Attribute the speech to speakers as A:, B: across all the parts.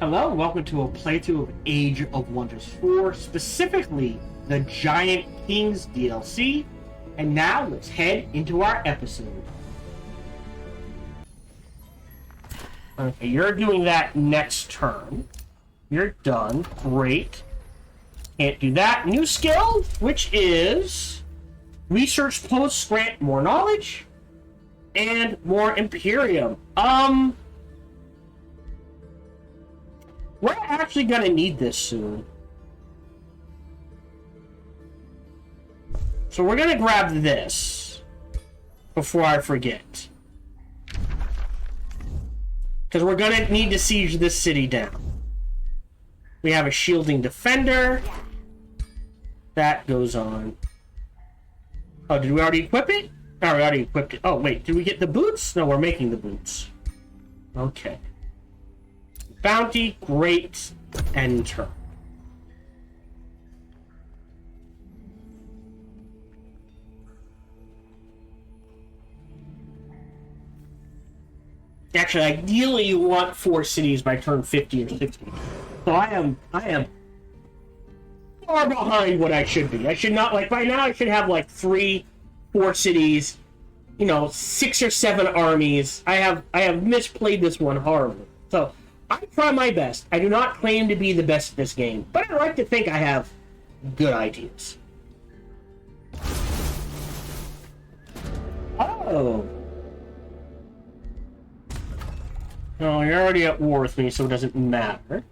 A: Hello, and welcome to a playthrough of Age of Wonders 4, specifically the Giant Kings DLC. And now let's head into our episode. Okay, you're doing that next turn. You're done. Great. Can't do that. New skill, which is research posts grant more knowledge and more Imperium. We're actually gonna need this soon. So we're gonna grab this before I forget. Because we're gonna need to siege this city down. We have a shielding defender. That goes on. Oh, did we already equip it? Oh, we already equipped it. Oh, wait, did we get the boots? No, we're making the boots. Okay. Bounty, great, enter. Actually, ideally you want 4 cities by turn 50 or 60. So I am far behind what I should be. I should not, like, by now I should have like 3, 4 cities, you know, 6 or 7 armies. I have misplayed this one horribly. So I try my best. I do not claim to be the best at this game, but I like to think I have good ideas. Oh. No, you're already at war with me, so it doesn't matter.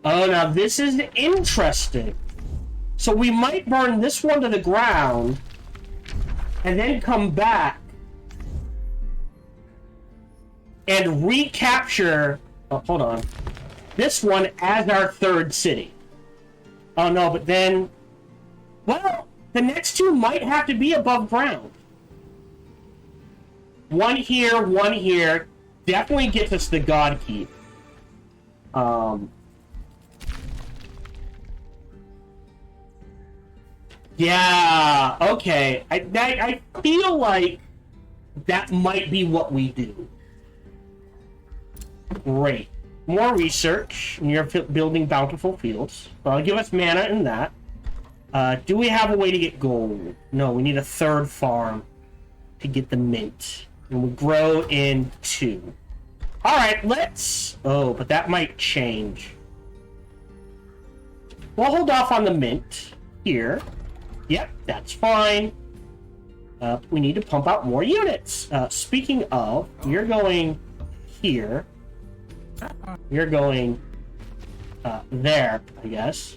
A: Oh, now this is interesting. So we might burn this one to the ground and then come back and recapture, oh, hold on, this one as our 3rd city. Oh no, but then, well, the next 2 might have to be above ground. One here, definitely gets us the God Keep. Yeah, okay. I feel like that might be what we do. Great. More research. You're building bountiful fields. Well, give us mana in that. Do we have a way to get gold? No, we need a 3rd farm to get the mint. And we grow in 2. Alright, let's... Oh, but that might change. We'll hold off on the mint here. Yep, that's fine. We need to pump out more units. Speaking of, you're going here. You're going there, I guess.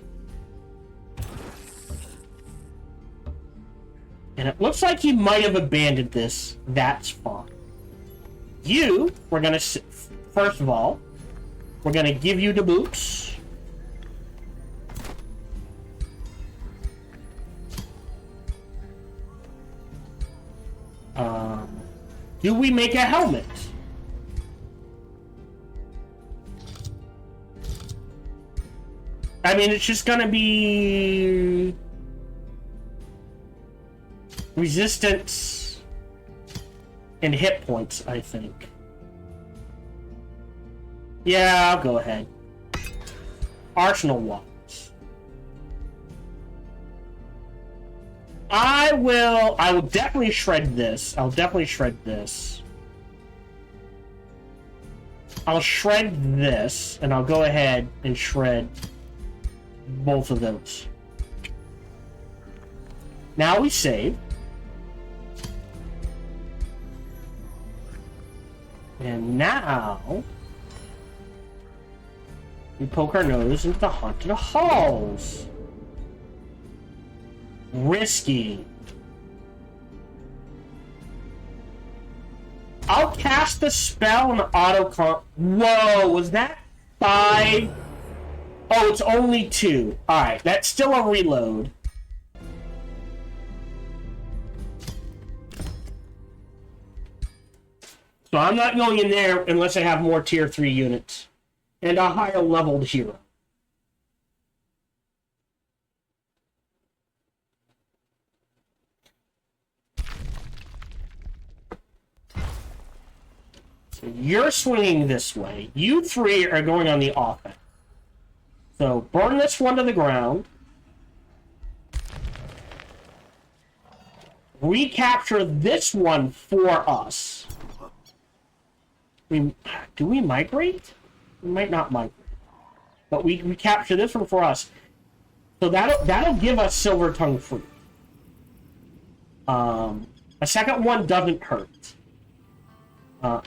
A: And it looks like he might have abandoned this. That's fine. We're going to... First of all, we're going to give you the boots. Do we make a helmet? I mean, it's just gonna be... resistance and hit points, I think. Yeah, I'll go ahead. Arsenal watch. I will definitely shred this. I'll shred this, and I'll go ahead and shred both of those. Now we save. And now we poke our nose into the haunted halls. Risky. I'll cast the spell and auto. Whoa, was that 5? Oh, it's only 2. Alright, that's still a reload. So I'm not going in there unless I have more tier 3 units. And a higher leveled hero. So you're swinging this way. You three are going on the offense. So burn this one to the ground. Recapture this one for us. Do we migrate? We might not migrate. But we capture this one for us. So that'll give us Silver Tongue free. A second one doesn't hurt.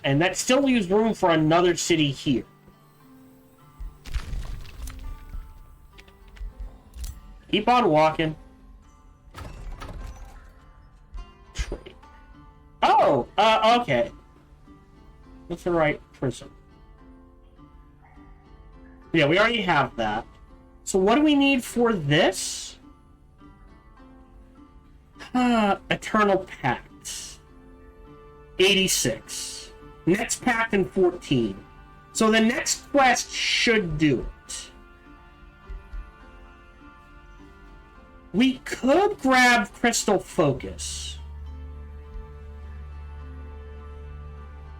A: And that still leaves room for another city here. Keep on walking. Trade. Oh, okay. That's the right prison. Yeah, we already have that. So what do we need for this? Eternal Pact. 86. Next pact in 14. So the next quest should do it. We could grab Crystal Focus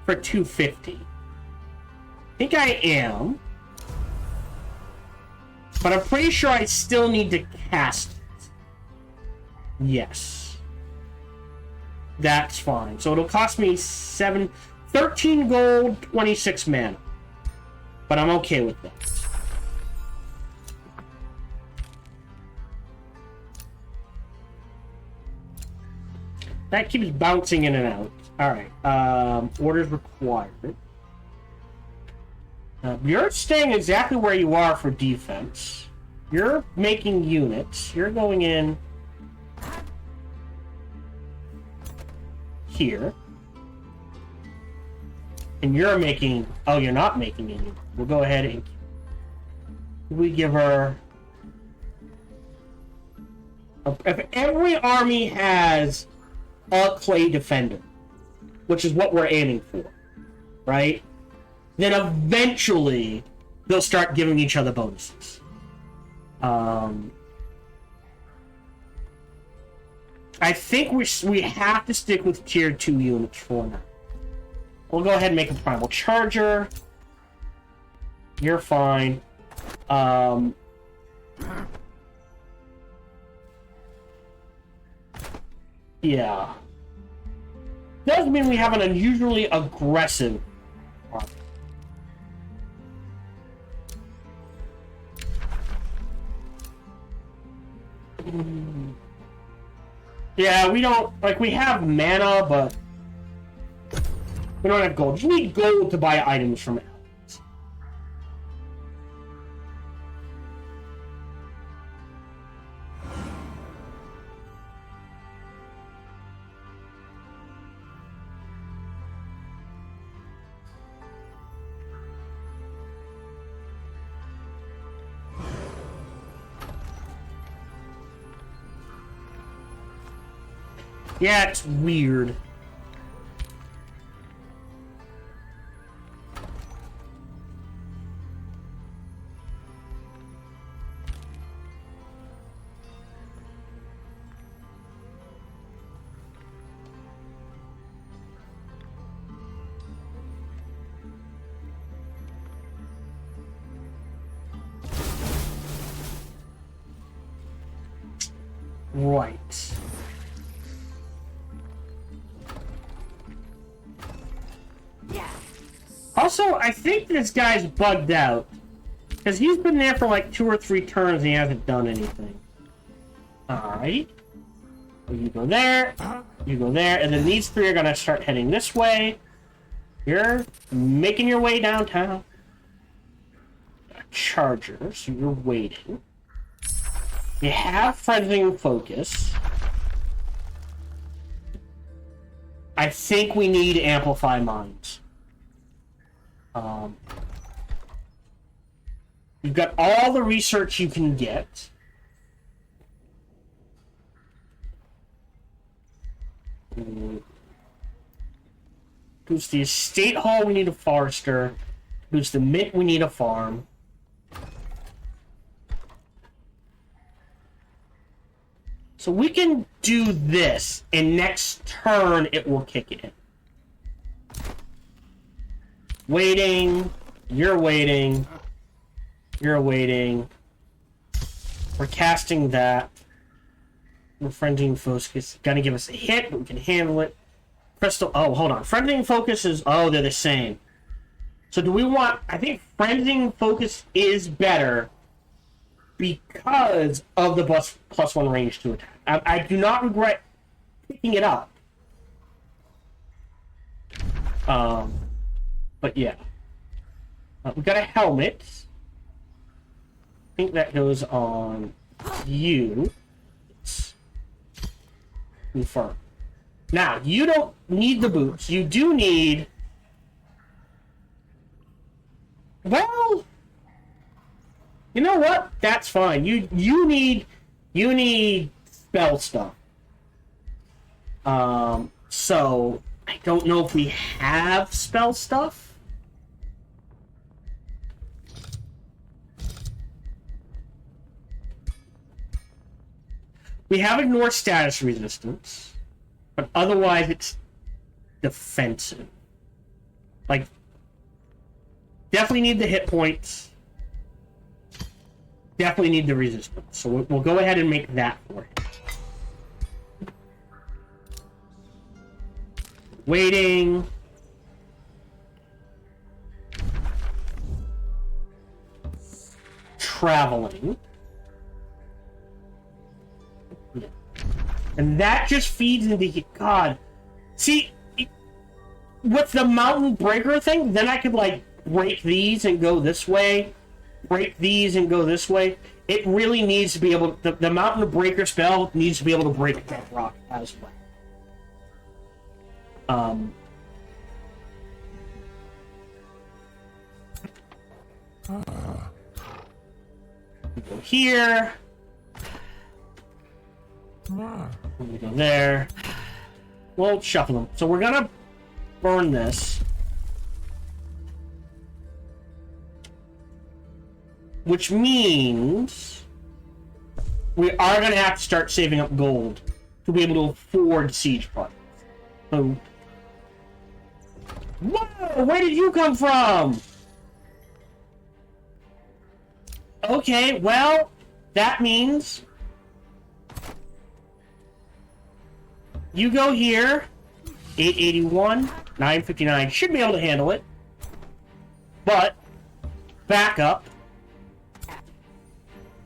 A: for 250. I think I am. But I'm pretty sure I still need to cast it. Yes. That's fine. So it'll cost me 13 gold, 26 mana. But I'm okay with that. That keeps bouncing in and out. Alright. Orders required. You're staying exactly where you are for defense. You're making units. You're going in here. And you're making... Oh, you're not making any. We'll go ahead and... We give her... If every army has a clay defender, which is what we're aiming for, right? Then eventually they'll start giving each other bonuses. I think we have to stick with tier 2 units for now. We'll go ahead and make a primal charger. You're fine. Yeah. Does mean we have an unusually aggressive army. Yeah, we don't... Like, we have mana, but... We don't have gold. You need gold to buy items from it. Yeah, it's weird. Right. Also, I think this guy's bugged out. Because he's been there for like 2 or 3 turns and he hasn't done anything. Alright. So you go there, you go there, and then these 3 are going to start heading this way. You're making your way downtown. Charger, so you're waiting. You have Frenziing Focus. I think we need Amplify Minds. You've got all the research you can get. Boost the Estate Hall, we need a Forester. Boost the Mint, we need a Farm. So we can do this, and next turn it will kick it in. Waiting. You're waiting. You're waiting. We're casting that. Frenzied Focus. Gonna give us a hit, but we can handle it. Crystal. Oh, hold on. Frenzied Focus is. Oh, they're the same. So do we want. I think Frenzied Focus is better because of the +1 range to attack. I do not regret picking it up. But yeah. We got a helmet. I think that goes on you. Confirm. Now, you don't need the boots. You do need... Well... You know what? That's fine. You need spell stuff. So I don't know if we have spell stuff. We have ignore status resistance, but otherwise it's defensive. Like, definitely need the hit points. Definitely need the resistance. So we'll go ahead and make that for it. Waiting. Traveling. And that just feeds into... God. See, with the mountain breaker thing, then I could, like, break these and go this way. Break these and go this way. It really needs to be able to... The mountain breaker spell needs to be able to break that rock as well. We go here. We go there. We'll shuffle them. So we're gonna burn this. Which means we are gonna have to start saving up gold to be able to afford siege products. So, whoa! Where did you come from? Okay, well, that means you go here. 881, 959 should be able to handle it, but backup.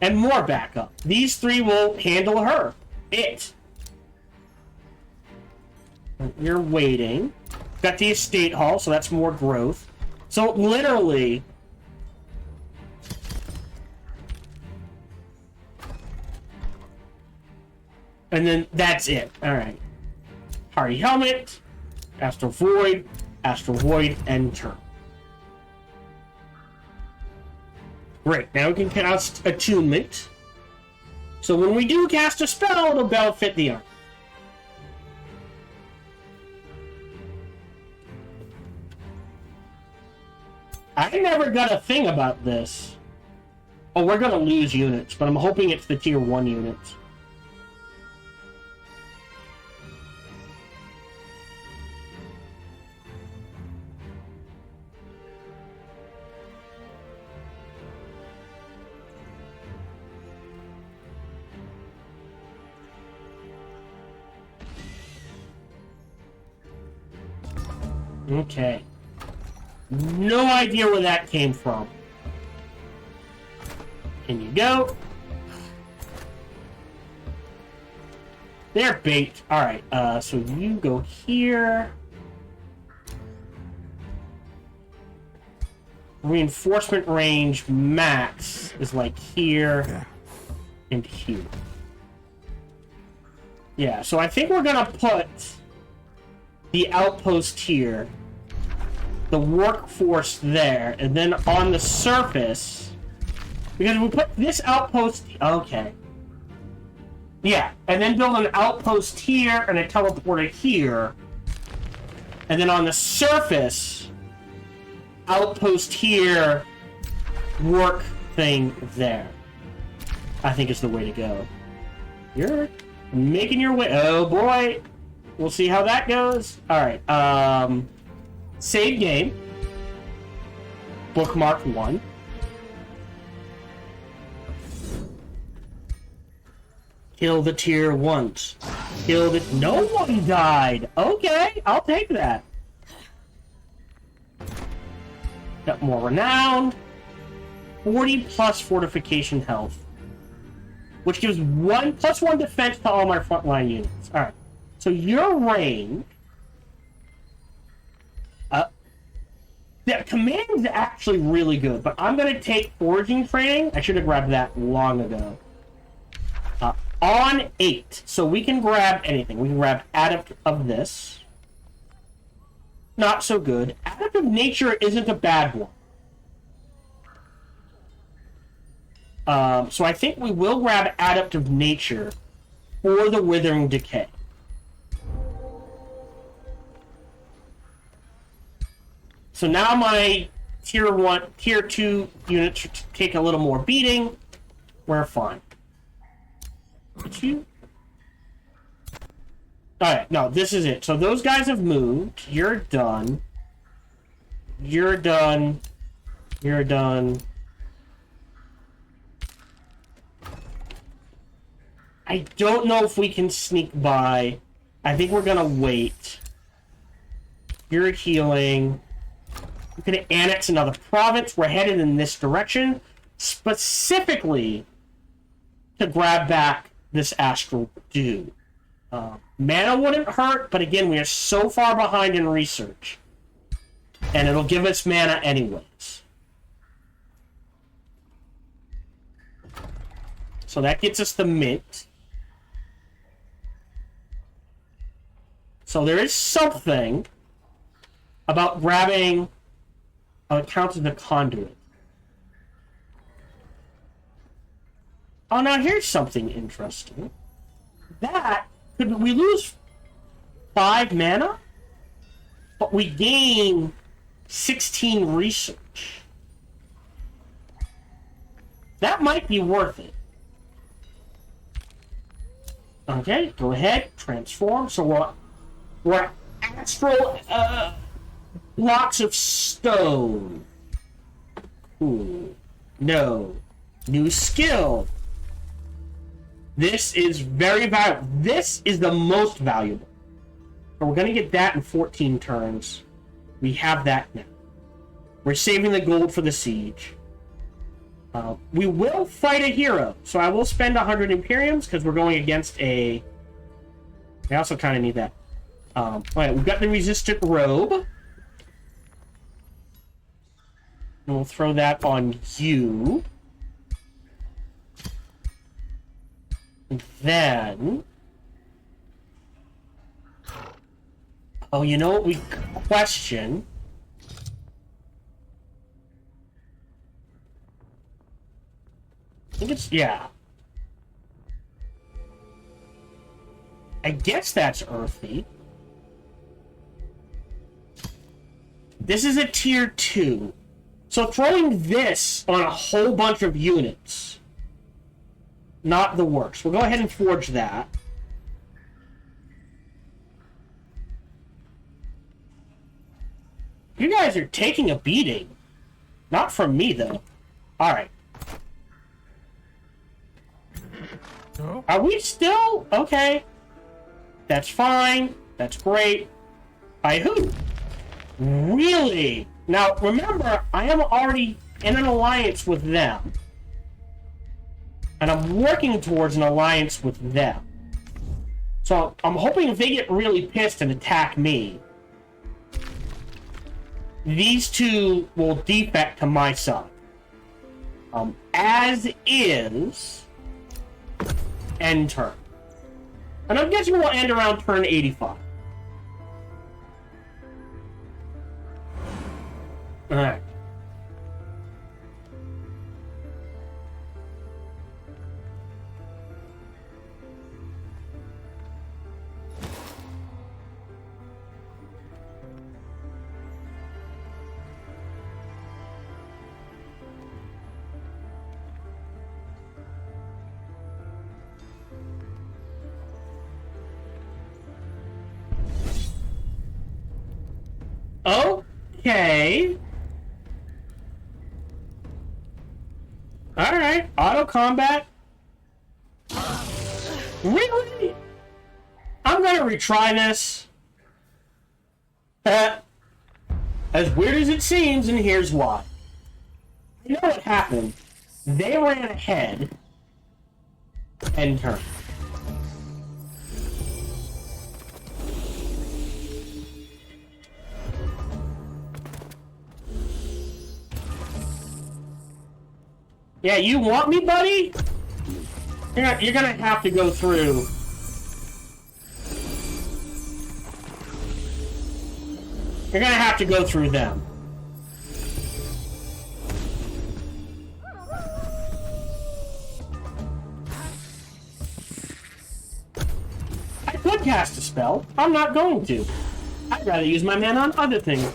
A: And more backup. These three will handle her. It. You're waiting. Got the estate hall, so that's more growth. So literally... And then that's it. Alright. Hardy Helmet. Astral Void. Astral Void. And turn. Great, now we can cast Attunement. So when we do cast a spell, it'll benefit the arm. I never got a thing about this. Oh, we're gonna lose units, but I'm hoping it's the tier 1 units. Okay. No idea where that came from. Can you go? They're bait. Alright, so you go here. Reinforcement range max is like here and here. Yeah, so I think we're gonna put the outpost here, the workforce there, and then on the surface, because we put this outpost... Okay. Yeah, and then build an outpost here and a teleporter here, and then on the surface, outpost here, work thing there. I think is the way to go. You're making your way... Oh boy! We'll see how that goes. Alright, save game. bookmark 1. Kill the tier 1s. Kill the... No one died! Okay, I'll take that. Got more renown. 40 plus fortification health. Which gives +1 defense to all my frontline units. Alright. So your range... the command is actually really good, but I'm going to take foraging training. I should have grabbed that long ago. On 8. So we can grab anything. We can grab Adept of this. Not so good. Adept of Nature isn't a bad one. So I think we will grab Adept of Nature for the Withering Decay. So now my tier 2 units take a little more beating. We're fine. Did you? Alright, no, this is it. So those guys have moved. You're done. You're done. You're done. I don't know if we can sneak by. I think we're gonna wait. You're healing. We're gonna annex another province. We're headed in this direction, specifically to grab back this Astral Dew. Mana wouldn't hurt, but again, we are so far behind in research. And it'll give us mana anyways. So that gets us the mint. So there is something about grabbing accounts of the conduit. Oh, now here's something interesting. That, could we lose 5 mana? But we gain 16 research. That might be worth it. Okay, go ahead, transform. So we're astral blocks of stone. Ooh, no. New skill. This is very valuable. This is the most valuable. So we're going to get that in 14 turns. We have that now. We're saving the gold for the siege. We will fight a hero. So I will spend 100 Imperiums because we're going against a... I also kind of need that. Alright, we've got the Resistant Robe. And we'll throw that on you. And then... Oh, you know what we question? I think it's... yeah. I guess that's earthy. This is a tier 2. So throwing this on a whole bunch of units, not the worst. We'll go ahead and forge that. You guys are taking a beating. Not from me, though. Alright.
B: Oh.
A: Are we still? Okay. That's fine. That's great. By who? Really? Now, remember, I am already in an alliance with them. And I'm working towards an alliance with them. So, I'm hoping if they get really pissed and attack me, these two will defect to my side. As is... end turn. And I'm guessing we'll end around turn 85. Alright. Okay. Alright, auto combat. Really? I'm gonna retry this. As weird as it seems, and here's why. You know what happened? They ran ahead and turned. Yeah, you want me, buddy? You're gonna have to go through. You're gonna have to go through them. I could cast a spell. I'm not going to. I'd rather use my mana on other things.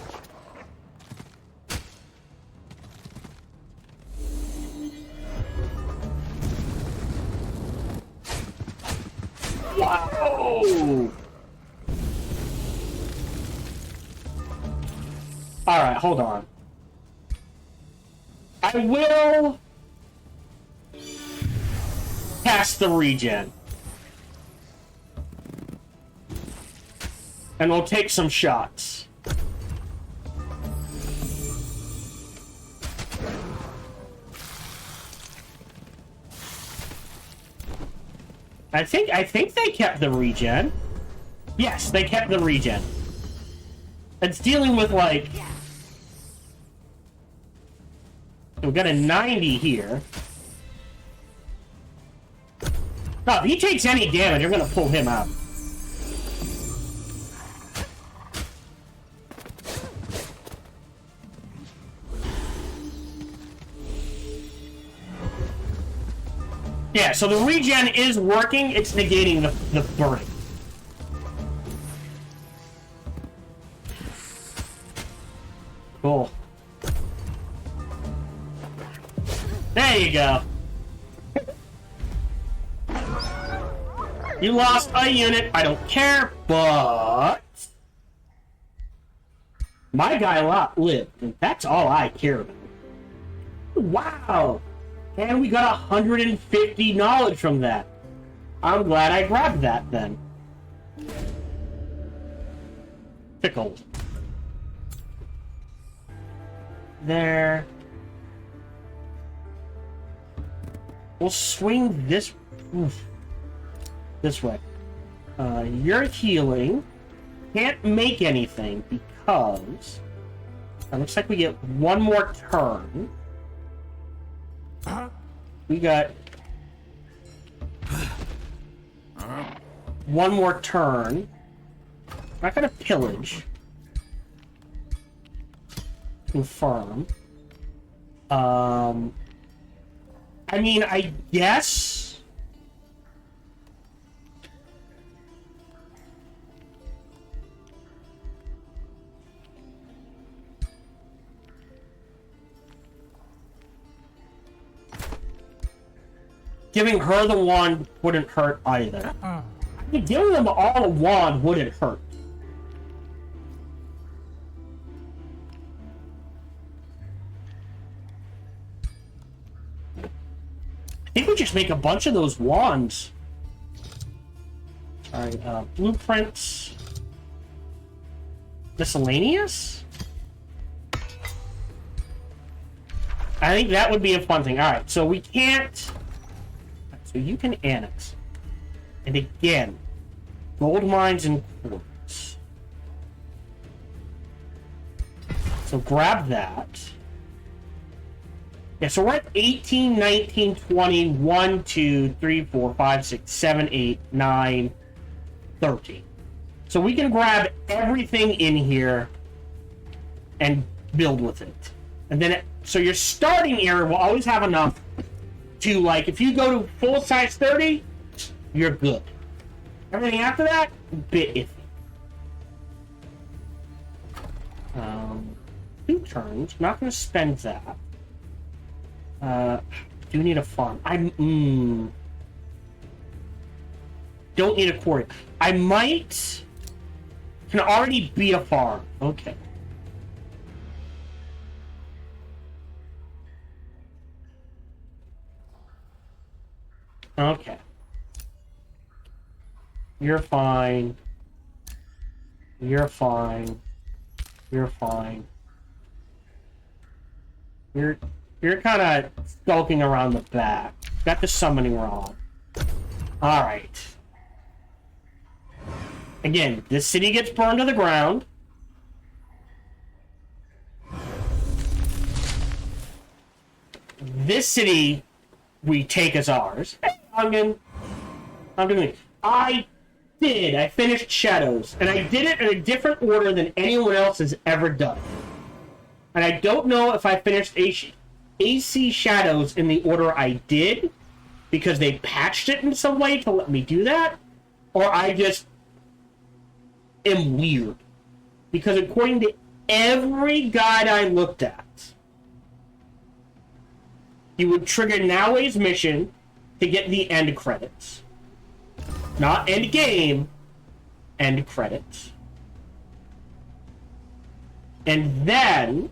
A: Wow! Alright, hold on. I will cast the regen. And we'll take some shots. I think they kept the regen. Yes, they kept the regen. It's dealing with, like... We've got a 90 here. No, if he takes any damage, you're gonna pull him out. Yeah, so the regen is working, it's negating the burning. Cool. There you go. You lost a unit, I don't care, but... My guy lived, and that's all I care about. Wow! And we got 150 knowledge from that. I'm glad I grabbed that then. Pickled. There. We'll swing this... Oof, this way. You're healing. Can't make anything because... It looks like we get one more turn. We got one more turn. I'm not gonna pillage. Confirm. I mean, I guess. Giving her the wand wouldn't hurt either. I mean, giving them all a wand wouldn't hurt. I think we just make a bunch of those wands. Sorry, blueprints. Miscellaneous? I think that would be a fun thing. Alright, so we can't... So you can annex. And again, gold mines and quartz. So grab that. Yeah, so we're at 18, 19, 20, 1, 2, 3, 4, 5, 6, 7, 8, 9, 13. So we can grab everything in here and build with it. And then, so your starting area will always have enough to, like, if you go to full size 30, you're good. Everything after that, bit iffy. 2 turns, not going to spend that. Do need a farm. Don't need a quarry. I might... Can already be a farm. Okay. Okay. You're fine. You're fine. You're fine. You're kind of skulking around the back. Got the summoning wrong. Alright. Again, this city gets burned to the ground. This city we take as ours. Hey, I'm doing it. I finished Shadows, and I did it in a different order than anyone else has ever done. And I don't know if I finished AC Shadows in the order I did, because they patched it in some way to let me do that, or I just am weird. Because according to every guide I looked at, you would trigger Naoe's mission to get the end credits. Not end game, end credits. And then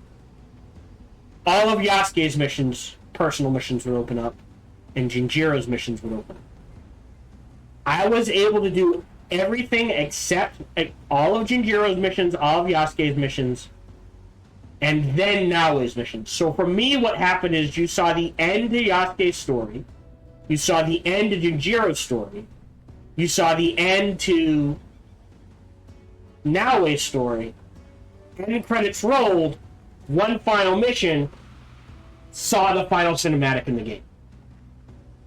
A: all of Yasuke's missions, personal missions, would open up, and Jinjiro's missions would open up. I was able to do everything except all of Jinjiro's missions, all of Yasuke's missions, and then Naoe's missions. So for me, what happened is you saw the end of Yasuke's story, you saw the end of Jinjiro's story, you saw the end to Naoe's story, and credits rolled, one final mission, saw the final cinematic in the game.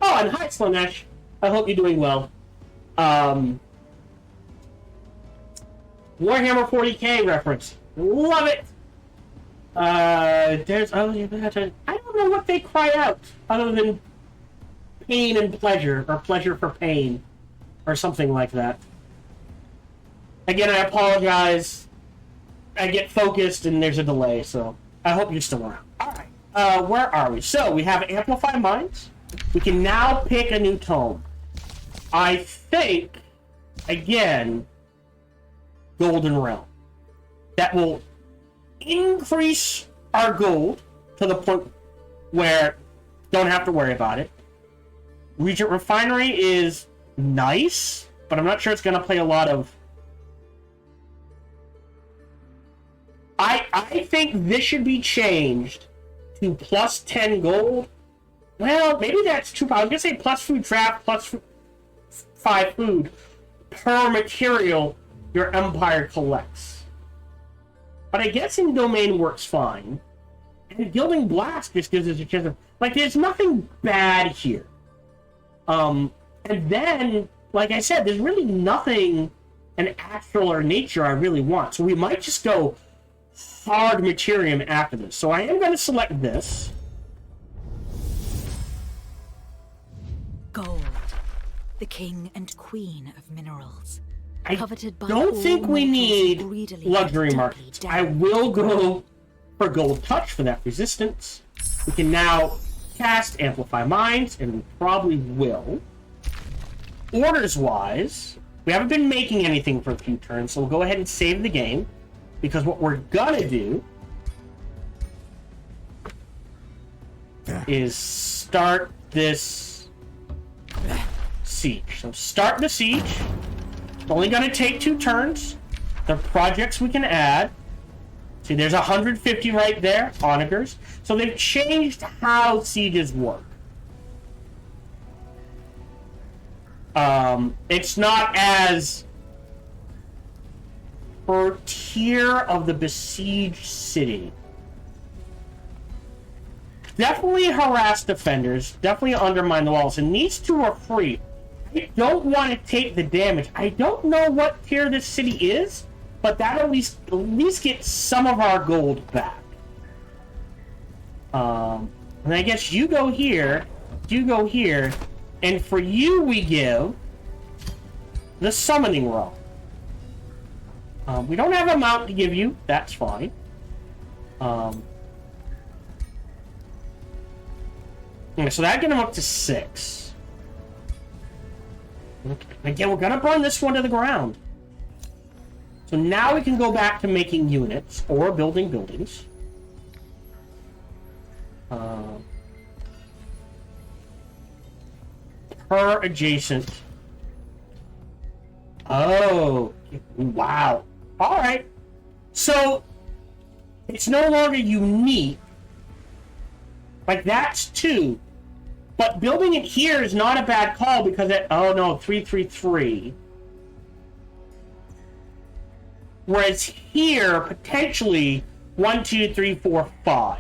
A: Oh, and hi, Slanesh. I hope you're doing well. Warhammer 40k reference. Love it! I don't know what they cry out, other than pain and pleasure, or pleasure for pain, or something like that. Again, I apologize. I get focused and there's a delay, so I hope you're still around. Alright, where are we? So, we have Amplify Minds. We can now pick a new tome. I think, again, Golden Realm. That will increase our gold to the point where don't have to worry about it. Regent Refinery is nice, but I'm not sure it's going to play a lot of... I think this should be changed to plus 10 gold. Well, maybe that's too... I was going to say plus food trap, plus 5 food per material your empire collects. But I guess in Domain works fine. And Gilding Blast just gives us a chance of... Like, there's nothing bad here. And then, like I said, there's really nothing in Astral or Nature I really want. So we might just go hard Materium after this. So I am going to select this.
C: Gold, the king and queen of minerals.
A: I
C: Coveted by
A: don't
C: all
A: think we
C: mortals
A: need
C: greedily
A: luxury
C: and
A: markets.
C: doubly
A: I
C: damned.
A: will go for Gold Touch for that resistance. We can now cast Amplify Minds, and we probably will. Orders-wise, we haven't been making anything for a few turns, so we'll go ahead and save the game, because what we're gonna do is start this siege. So start the siege. It's only gonna take 2 turns. The projects we can add. See, there's 150 right there, onagers. So they've changed how sieges work. It's not as per tier of the besieged city. Definitely harass defenders, definitely undermine the walls, and these 2 are free. I don't want to take the damage. I don't know what tier this city is, but that'll at least get some of our gold back. And I guess you go here, and for you we give the Summoning Realm. We don't have a mount to give you, that's fine. Yeah, so that get them up to 6. Okay. Again, we're gonna burn this one to the ground. So now we can go back to making units or building buildings. per adjacent. Oh, wow. All right. So it's no longer unique. Like, that's 2. But building it here is not a bad call because it... Oh, no, 333. Whereas here, potentially, 1, 2, 3, 4, 5.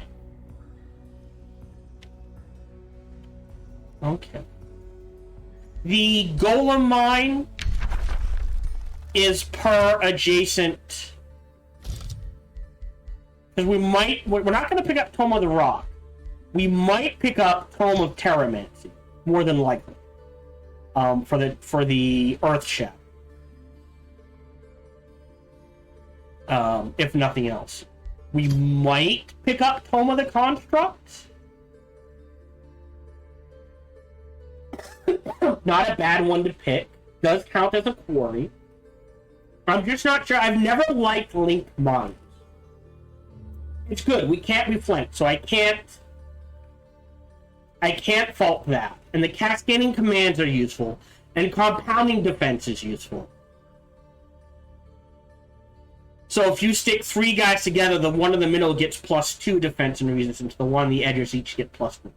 A: Okay. The Golem Mine is per adjacent... Because we're not going to pick up Tome of the Rock. We might pick up Tome of Geomancy, more than likely, for the Earth Shadow, if nothing else. We might pick up Tome of the Construct. Not a bad one to pick. Does count as a quarry. I'm just not sure. I've never liked linked mines. It's good. We can't be flanked, so I can't fault that. And the cascading commands are useful, and compounding defense is useful. So if you stick 3 guys together, the one in the middle gets +2 defense and resistance. The one on the edges each get +1.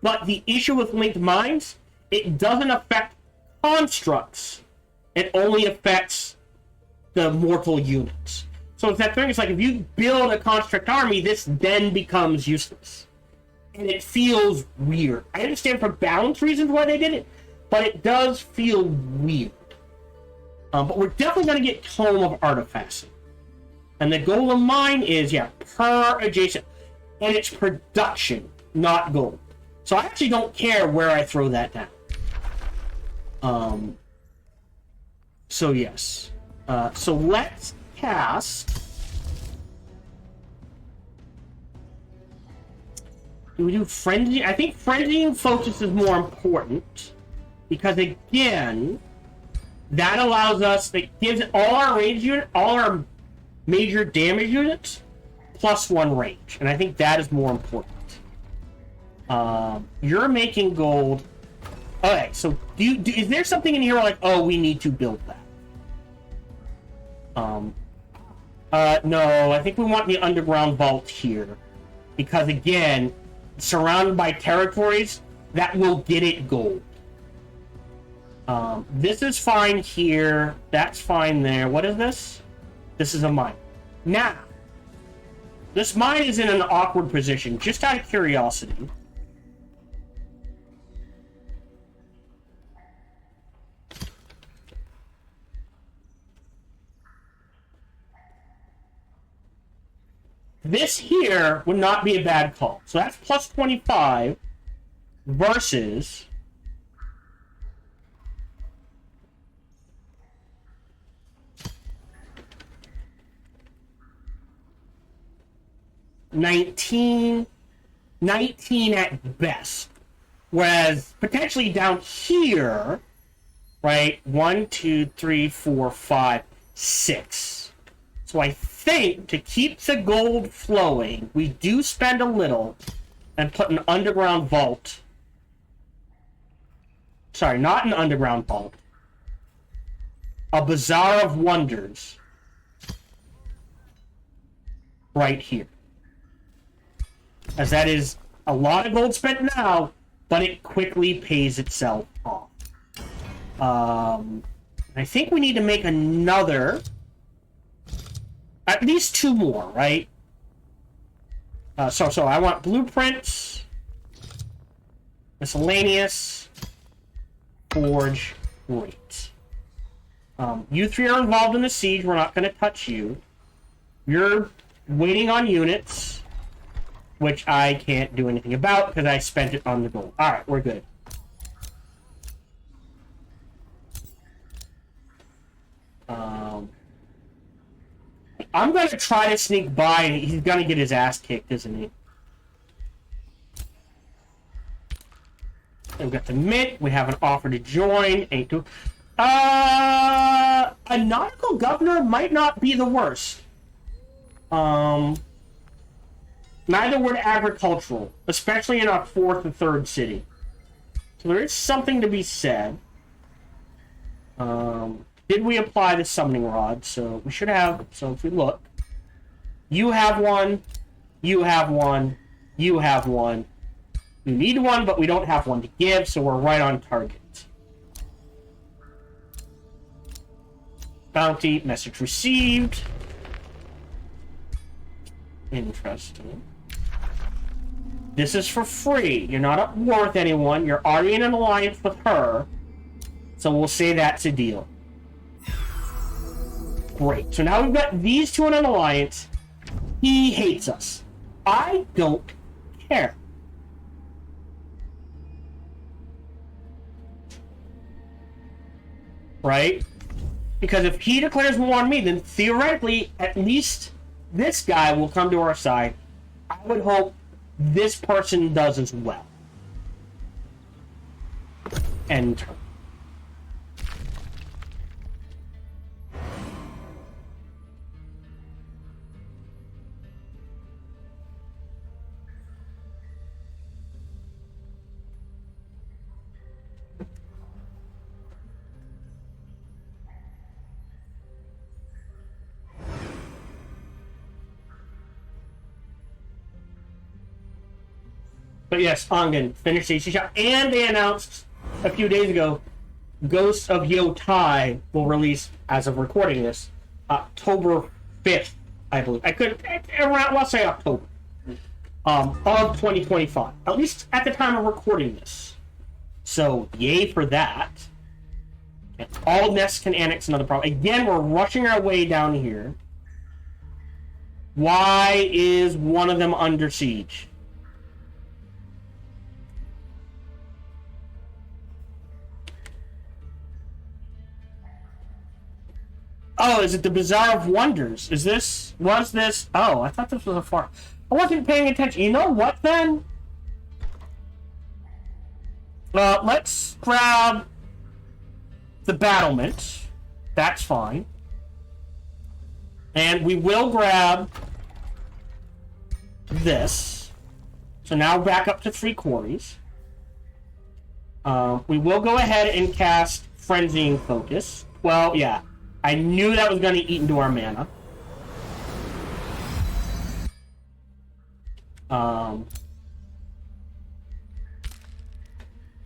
A: But the issue with linked mines, it doesn't affect constructs. It only affects the mortal units. So it's that thing. It's like if you build a construct army, this then becomes useless. And it feels weird. I understand for balance reasons why they did it, but it does feel weird. But we're definitely going to get Tome of Artifacts. And the Golem Mine is, per adjacent. And it's production, not gold. So I actually don't care where I throw that down. So yes. So let's cast... Do we do Frenzy? I think Frenzying Focus is more important. Because again, that allows us... It gives all our range unit, all our major damage units, +1 range. And I think that is more important. You're making gold. Okay, so is there something in here like, oh, we need to build that? No, I think we want the underground vault here. Because again, surrounded by territories, that will get it gold. This is fine here. That's fine there. What is this? This is a mine. Now, this mine is in an awkward position, just out of curiosity. This here would not be a bad call. So that's +25 versus... $19 at best. Whereas potentially down here, right? 1, 2, 3, 4, 5, 6. So I think to keep the gold flowing, we do spend a little and put an underground vault. Sorry, not an underground vault. A Bazaar of Wonders. Right here. As that is a lot of gold spent now, but it quickly pays itself off. I think we need to make another... At least 2 more, right? So I want blueprints, miscellaneous, forge, great. You 3 are involved in the siege. We're not going to touch you. You're waiting on units, which I can't do anything about because I spent it on the gold. All right, we're good. I'm going to try to sneak by, and he's going to get his ass kicked, isn't he? We've got the mint. We have an offer to join. Ain't too... A nautical governor might not be the worst. Neither would agricultural, especially in our 4th and 3rd city. So there is something to be said. Did we apply the summoning rod? So we should have... So if we look... You have one. You have one. You have one. You need one, but we don't have one to give, so we're right on target. Bounty. Message received. Interesting. This is for free. You're not at war with anyone. You're already in an alliance with her. So we'll say that's a deal. Great. So now we've got these two in an alliance. He hates us. I don't care. Right? Because if he declares war on me, then theoretically, at least this guy will come to our side. I would hope this person does as well. End turn. But yes, Ongen finished the AC shot, and they announced a few days ago, Ghosts of Yotai will release, as of recording this, October 5th, I believe. I could around, let's say October, of 2025. At least at the time of recording this. So yay for that. And all nests can annex another problem. Again, we're rushing our way down here. Why is one of them under siege? Oh, is it the Bazaar of Wonders? Was this? Oh, I thought this was a farm. I wasn't paying attention. You know what, then? Let's grab the battlement. That's fine. And we will grab this. So now back up to 3 quarries. We will go ahead and cast Frenzying Focus. Well, yeah. I knew that was going to eat into our mana.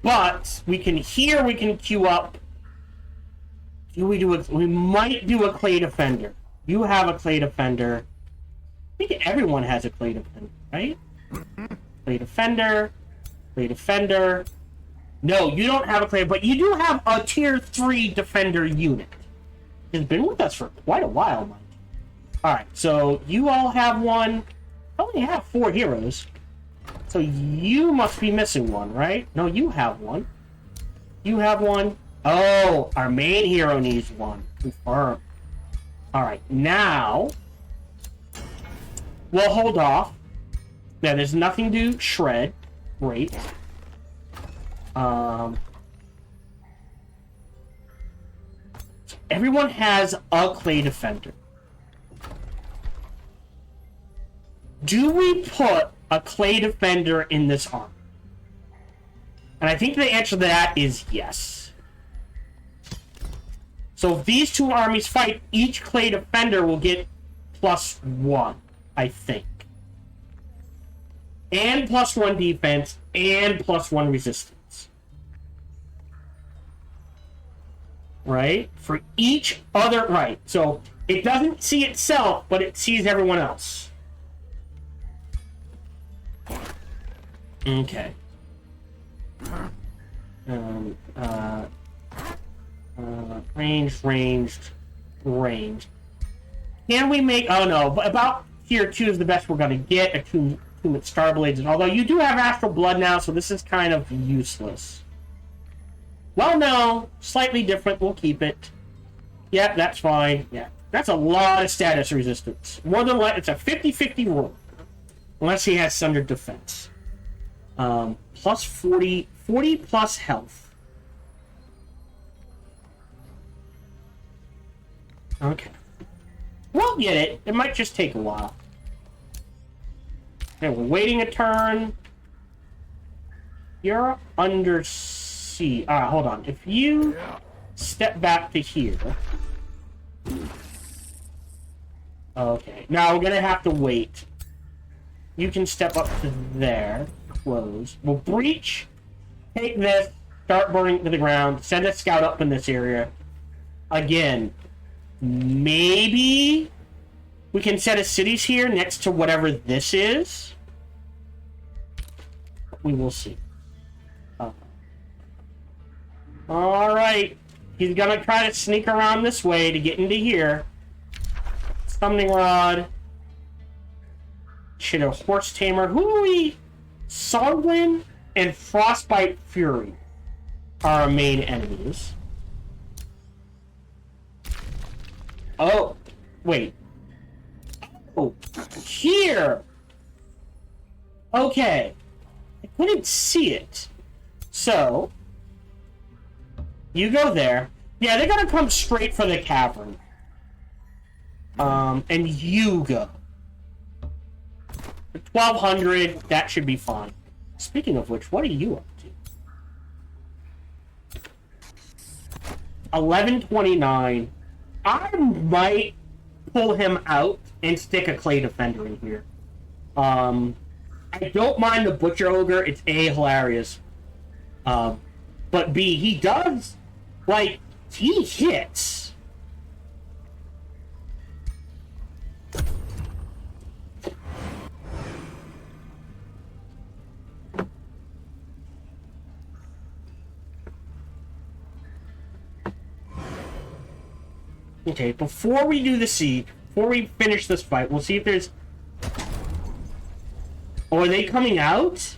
A: But we can queue up. We might do a Clay Defender. You have a Clay Defender. I think everyone has a Clay Defender, right? Clay Defender. Clay Defender. No, you don't have a Clay, but you do have a Tier 3 Defender unit. It's been with us for quite a while, Mike. Alright, so you all have one. I only have 4 heroes. So you must be missing one, right? No, you have one. You have one. Oh, our main hero needs one. Confirm. Alright, now we'll hold off. Yeah, there's nothing to shred. Great. Everyone has a Clay Defender. Do we put a Clay Defender in this army? And I think the answer to that is yes. So if these two armies fight, each Clay Defender will get +1, I think. And +1 defense, and +1 resistance. Right? For each other... Right. So, it doesn't see itself, but it sees everyone else. Okay. Ranged. Can we make... Oh, no. But about Tier 2 is the best we're going to get. Attunement Starblades. And although you do have Astral Blood now, so this is kind of useless. Well, no. Slightly different. We'll keep it. Yep, that's fine. Yeah. That's a lot of status resistance. More than like... It's a 50-50 rule. Unless he has Sundered Defense. Plus 40 plus health. Okay. We'll get it. It might just take a while. Okay, we're waiting a turn. You're under see. Hold on. If you step back to here. Okay. Now we're gonna have to wait. You can step up to there. Close. We'll breach. Take this. Start burning to the ground. Send a scout up in this area. Again. Maybe we can set a cities here next to whatever this is. We will see. Alright. He's gonna try to sneak around this way to get into here. Summoning Rod. Shit, a Horse Tamer. Who are we? Sarwin and Frostbite Fury are our main enemies. Oh, wait. Oh, here! Okay. I couldn't see it. So, you go there. Yeah, they're gonna come straight for the cavern. And you go. 1200, that should be fine. Speaking of which, what are you up to? 1129. I might pull him out and stick a Clay Defender in here. I don't mind the Butcher Ogre. It's A, hilarious. But B, he does, like, he hits. Okay, before we do the siege, before we finish this fight, we'll see if there's... Oh, are they coming out?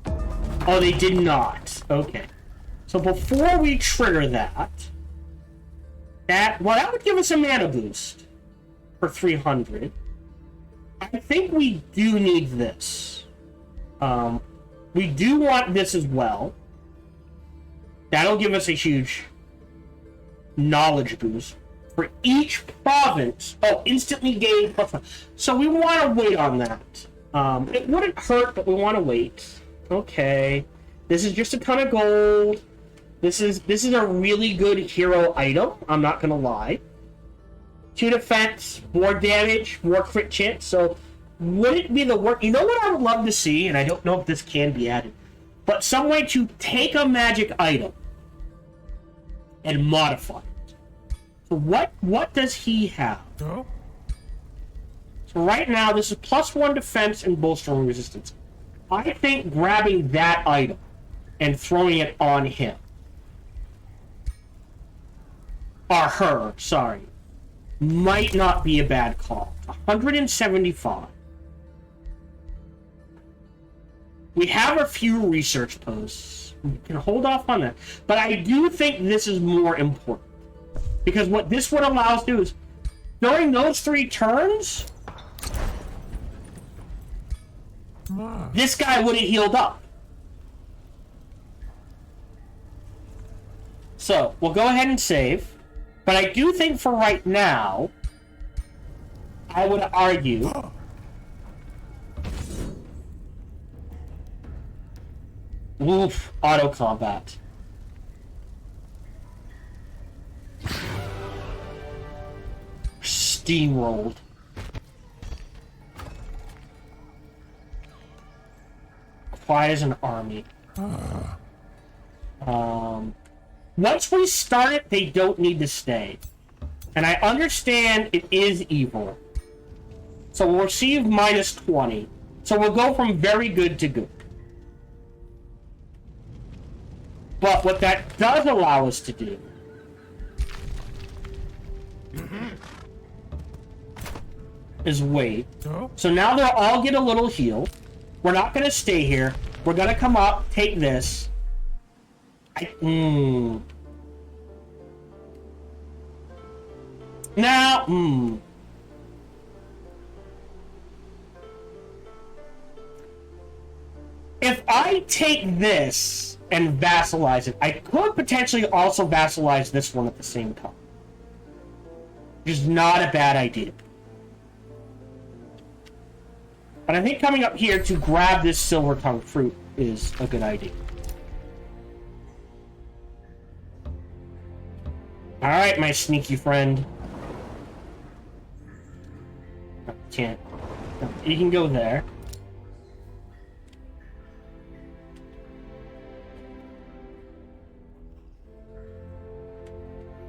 A: Oh, they did not. Okay. So before we trigger that... Well, that would give us a mana boost. For 300. I think we do need this. We do want this as well. That'll give us a huge knowledge boost. For each province, instantly gain plus one. So we want to wait on that. It wouldn't hurt, but we want to wait. Okay. This is just a ton of gold. This is a really good hero item. I'm not gonna lie. 2 defense, more damage, more crit chance. So would it be the work? You know what I would love to see, and I don't know if this can be added, but some way to take a magic item and modify it. So what does he have?
B: Oh?
A: So right now, this is +1 defense and bolstering resistance. I think grabbing that item and throwing it on him. Or her, sorry. Might not be a bad call. 175. We have a few research posts. We can hold off on that. But I do think this is more important. Because what this would allow us to do is, during those 3 turns, this guy would have healed up. So, we'll go ahead and save. But I do think for right now, I would argue... Oof, auto combat. Steamrolled. Quiet as an army. Once we start it, they don't need to stay. And I understand it is evil. So we'll receive -20. So we'll go from very good to good. But what that does allow us to do is wait. So now they'll all get a little heal. We're not going to stay here. We're going to come up, take this. Now, if I take this and vassalize it, I could potentially also vassalize this one at the same time. Which is not a bad idea. But I think coming up here to grab this silver tongue fruit is a good idea. Alright, my sneaky friend. No, can't. No, you can go there.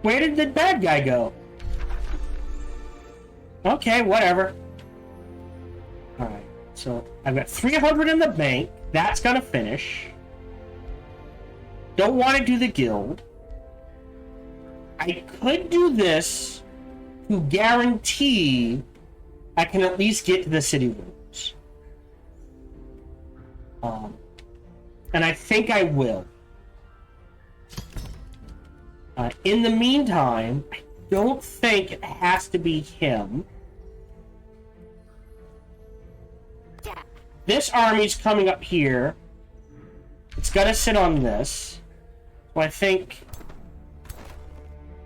A: Where did the bad guy go? Okay, whatever. Alright, so I've got 300 in the bank. That's gonna finish. Don't want to do the guild. I could do this to guarantee I can at least get to the city rooms. And I think I will. In the meantime, I don't think it has to be him. This army's coming up here. It's gonna sit on this. So I think...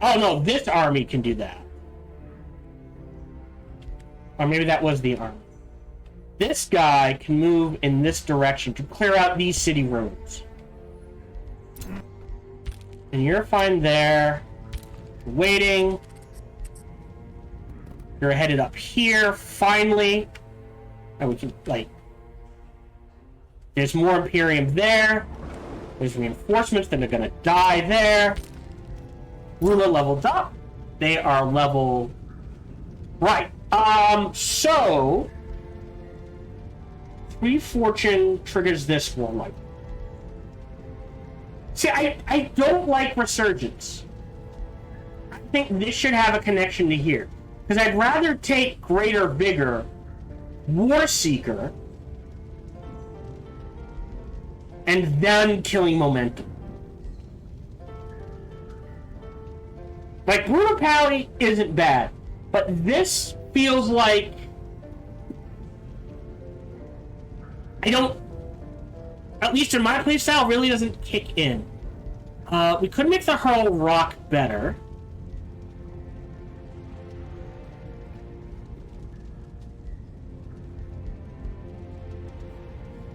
A: Oh no, this army can do that. Or maybe that was the army. This guy can move in this direction to clear out these city rooms. And you're fine there. Waiting. You're headed up here, finally. And we can, like... There's more Imperium there. There's reinforcements that are gonna die there. Ruler leveled up. They are level... Right. So... 3 fortune triggers this one, like... See, I don't like Resurgence. I think this should have a connection to here. Because I'd rather take Greater Vigor, War Seeker, and then killing Momentum. Like, Brutality isn't bad, but this feels like... I don't... At least in my playstyle, really doesn't kick in. We could make the Hurl Rock better.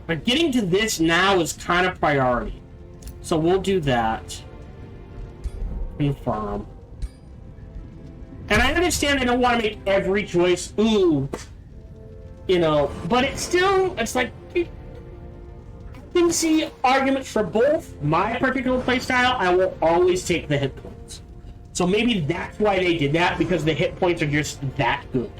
A: But getting to this now is kind of priority. So we'll do that. Confirm. And I understand I don't want to make every choice, ooh, you know, but it's still, it's like, I can see arguments for both. My particular playstyle, I will always take the hit points. So maybe that's why they did that, because the hit points are just that good.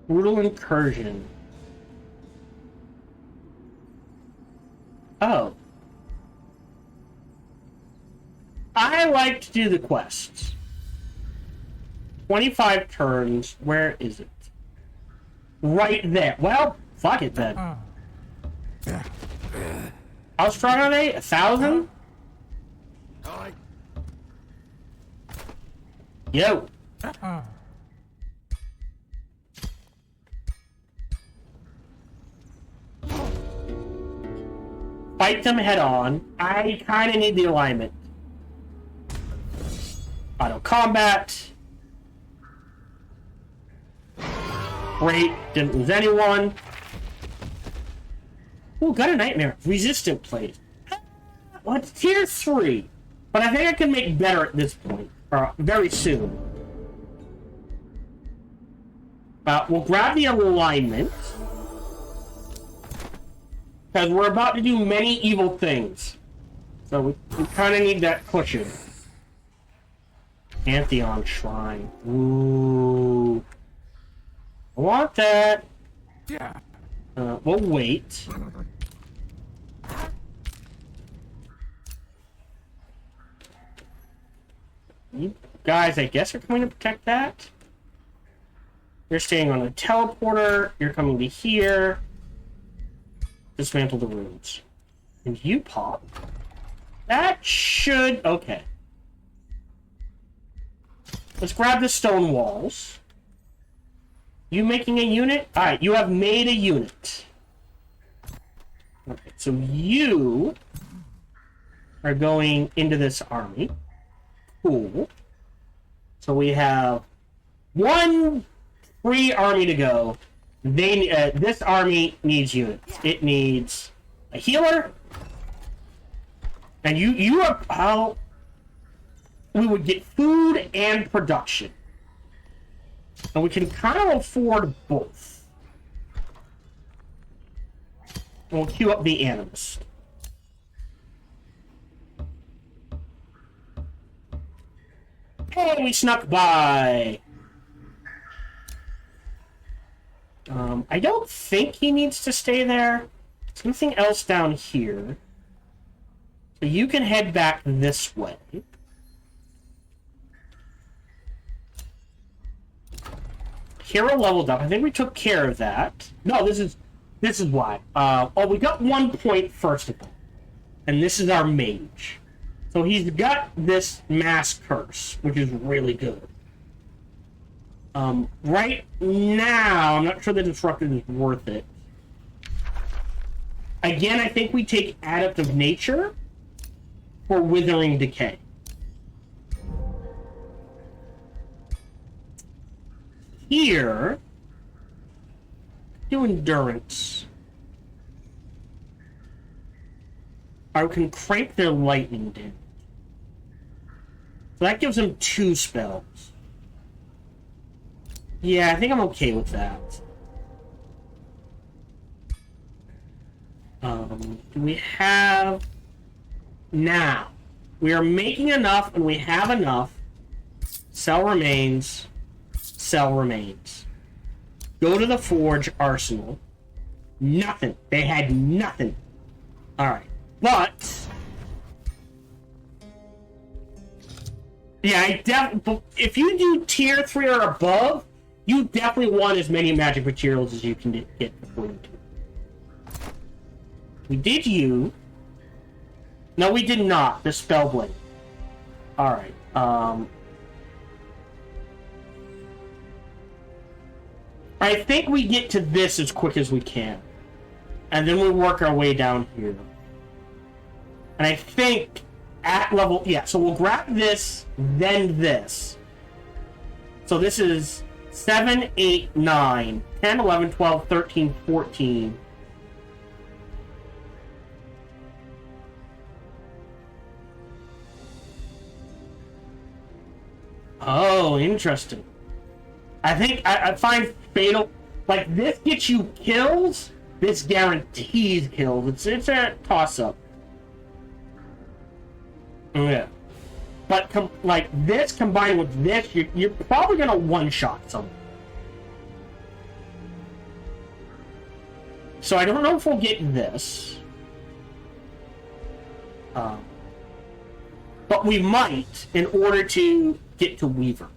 A: Brutal Incursion. Oh. I like to do the quests. 25 turns. Where is it? Right there. Well, fuck it then. How strong are they? 1,000? Yo. Fight them head on. I kind of need the alignment. Auto combat. Great. Didn't lose anyone. Ooh, got a nightmare. Resistant plate. Well, it's tier 3. But I think I can make better at this point. Or very soon. We'll grab the alignment. Because we're about to do many evil things. So we kind of need that cushion. Pantheon Shrine. Ooh. I want that.
B: Yeah.
A: We'll wait. You guys, I guess, are coming to protect that. You're staying on a teleporter. You're coming to here. Dismantle the rooms. And you pop. That should... Okay. Let's grab the stone walls. You making a unit? Alright, you have made a unit. Okay, so you are going into this army. Cool. So we have one free army to go. This army needs units. It needs a healer. And you are... How... We would get food and production. And we can kind of afford both. And we'll queue up the animist. Hey, we snuck by! I don't think he needs to stay there. Something else down here. So you can head back this way. Hero leveled up. I think we took care of that. No, this is why. Oh, we got 1 point first of all. And this is our mage. So he's got this mass curse, which is really good. Right now, I'm not sure the disruptor is worth it. Again, I think we take Adept of Nature for Withering Decay. Here, do Endurance. I can crank their lightning damage. So that gives them 2 spells. Yeah, I think I'm okay with that. Do we have... Now, we are making enough, and we have enough. Sell remains. Sell remains. Go to the Forge Arsenal. Nothing. They had nothing. Alright. But... Yeah, if you do tier 3 or above, you definitely want as many magic materials as you can get before you do. We did you. No, we did not. The Spellblade. Alright. I think we get to this as quick as we can. And then we work our way down here. And I think at level... Yeah, so we'll grab this, then this. So this is 7, 8, 9, 10, 11, 12, 13, 14. Oh, interesting. I think I find Fatal... Like, this gets you kills, this guarantees kills. It's a toss-up. Yeah. But, like, this combined with this, you're probably gonna one-shot someone. So I don't know if we'll get this. But we might, in order to get to Weaver.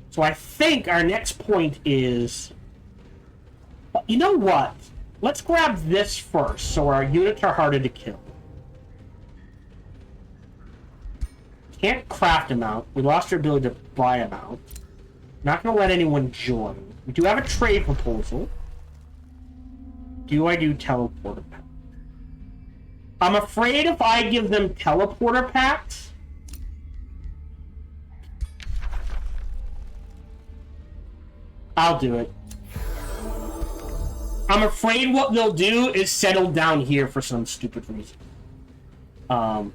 A: So I think our next point is... You know what? Let's grab this first, so our units are harder to kill. Can't craft them out. We lost our ability to buy them out. Not going to let anyone join. We do have a trade proposal. Do I do teleporter pack? I'm afraid if I give them teleporter packs... I'll do it. I'm afraid what they'll do is settle down here for some stupid reason. Alright,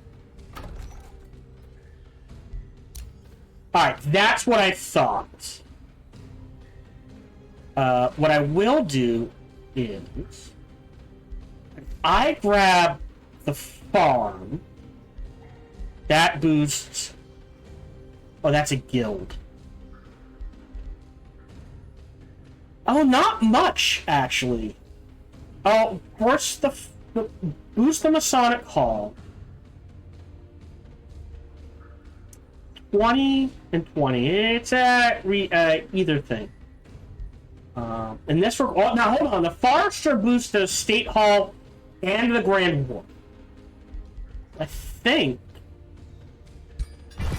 A: that's what I thought. What I will do is... I grab the farm. That boosts... Oh, that's a guild. Oh, not much, actually. Oh, boost the Masonic Hall. 20 and 20. It's either thing. And this... Oh, now, hold on. The Forester boosts the State Hall and the Grand War. I think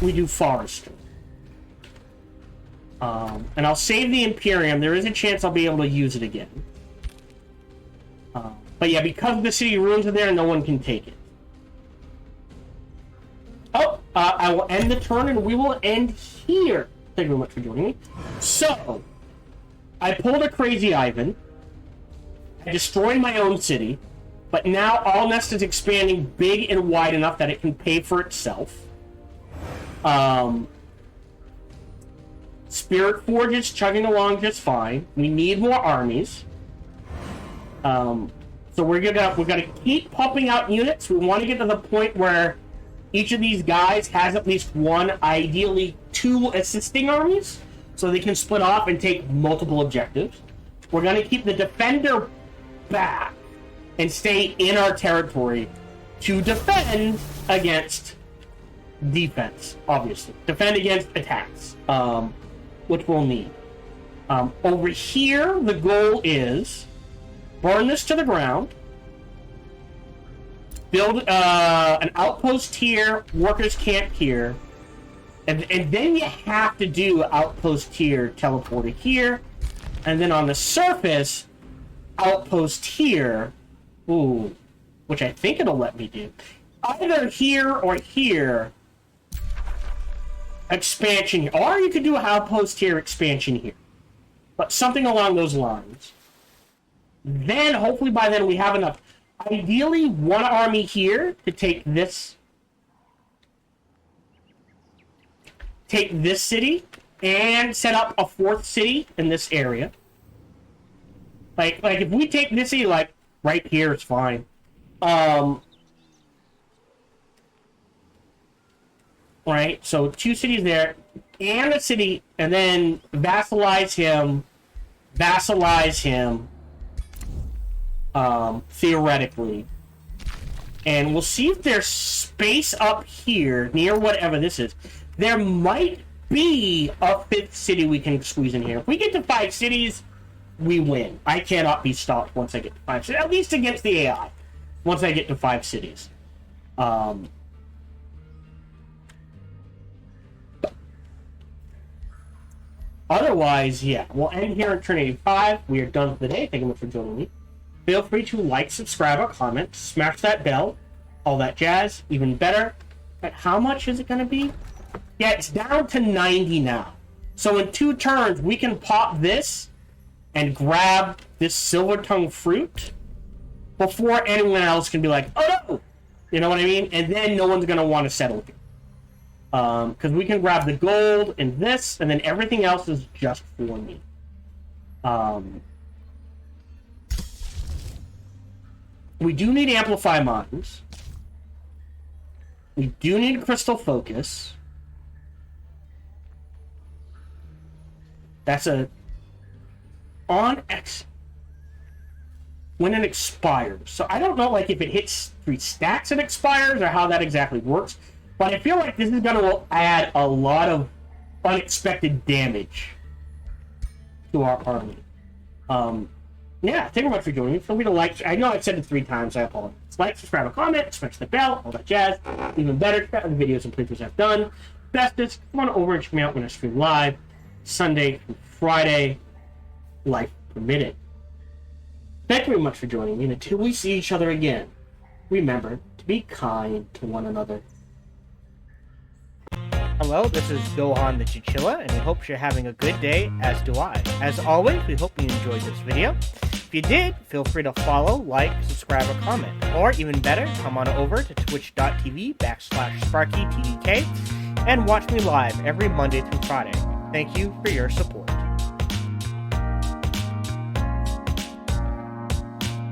A: we do forestry. And I'll save the Imperium. There is a chance I'll be able to use it again. But yeah, because the city ruins are there, no one can take it. Oh, I will end the turn, and we will end here. Thank you very much for joining me. So, I pulled a Crazy Ivan. I destroyed my own city. But now Alnest is expanding big and wide enough that it can pay for itself. Spirit Forge is chugging along just fine. We need more armies. So we're gonna keep pumping out units. We want to get to the point where each of these guys has at least one, ideally 2 assisting armies, so they can split off and take multiple objectives. We're gonna keep the Defender back and stay in our territory to defend against defense, obviously. Defend against attacks, which we'll need. Over here, the goal is burn this to the ground, build an outpost here, workers camp here, and then you have to do outpost here, teleporter here, and then on the surface, outpost here, ooh, which I think it'll let me do. Either here or here, expansion here. Or you could do an outpost here, expansion here. But something along those lines. Then, hopefully by then, we have enough. Ideally, one army here to take this city and set up a 4th city in this area. Like if we take this city, like, right here, it's fine. Right, so 2 cities there, and a city, and then vassalize him, theoretically. And we'll see if there's space up here, near whatever this is. There might be a 5th city we can squeeze in here. If we get to 5 cities, we win. I cannot be stopped once I get to 5 cities, at least against the AI, once I get to 5 cities. Otherwise, yeah, we'll end here at turn 85. We are done for the day. Thank you much for joining me. Feel free to like, subscribe, or comment. Smash that bell. All that jazz. Even better. But how much is it going to be? Yeah, it's down to 90 now. So in 2 turns, we can pop this and grab this silver tongue fruit before anyone else can be like, oh no! You know what I mean? And then no one's going to want to settle here. Because we can grab the gold and this, and then everything else is just for me. We do need Amplify Mines. We do need Crystal Focus. That's a... on X... when it expires. So I don't know, like, if it hits 3 stacks it expires, or how that exactly works. But I feel like this is going to add a lot of unexpected damage to our army. Yeah, thank you very much for joining me. Feel free to like. I know I've said it 3 times. I apologize. Like, subscribe, comment, smash the bell, all that jazz. Even better, check out the videos and playthroughs I've done. Bestest, come on over and check me out when I stream live. Sunday and Friday, life permitted. Thank you very much for joining me. And until we see each other again, remember to be kind to one another.
D: Hello, this is Gohan the Chinchilla, and we hope you're having a good day, as do I. As always, we hope you enjoyed this video. If you did, feel free to follow, like, subscribe, or comment. Or, even better, come on over to twitch.tv/SparkyTDK and watch me live every Monday through Friday. Thank you for your support.